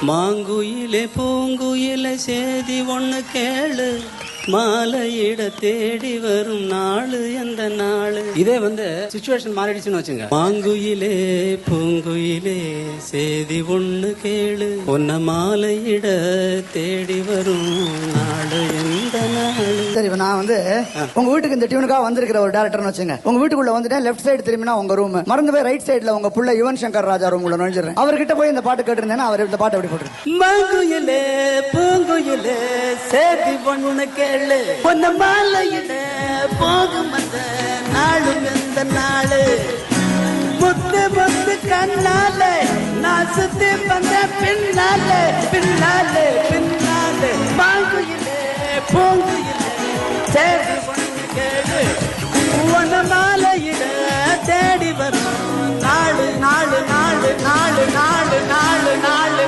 மாங்குயிலே பூங்குயிலே சேதி ஒண்ணு கேளு, மாலையிட தேடி வரும் நாளு எந்த நாளு. இதே சிச்சுவேஷன் மாறிடுச்சுன்னு வச்சுங்க. மாங்குயிலே பூங்குயிலே சேதி ஒண்ணு கேளு, உன்ன மாலையிட தேடி வரும் நாளு எந்த நாளு. சரி, நான் உங்க வீட்டுக்கு இந்த டியூனுக்காக வந்திருக்கிற ஒரு டேரக்டர்னு வச்சுங்க. உங்க வீட்டுக்குள்ள வந்துட்டேன், லெஃப்ட் சைடு திரும்பினா உங்க ரூம், மறந்து போய் ரைட் சைடுல உங்க புள்ள யுவன் சங்கர் ராஜா ரூம் உள்ள நுழைஞ்சிடறேன். அவர்கிட்ட போய் இந்த பாட்டு கேட்டிருந்தேன்னா அவர் இந்த பாட்டு எப்படி போட்டுரு. மாங்குயிலே பூங்குயிலே சேதி ஒண்ணு கேளு, உன்ன மாலையிட போகும் அந்த நாளும் எந்த நாளு. முத்து முத்து கண்ணாலே நான் சுத்தி வந்த பின்னாலே பின்னாலே பின்னாலே. மாங்குயிலே பூங்குயிலே சேதி ஒண்ணு கேளு, உன்ன மாலையிட தேடி வரும் நாளு நாளு நாளு நாளு நாளு நாளு நாளு.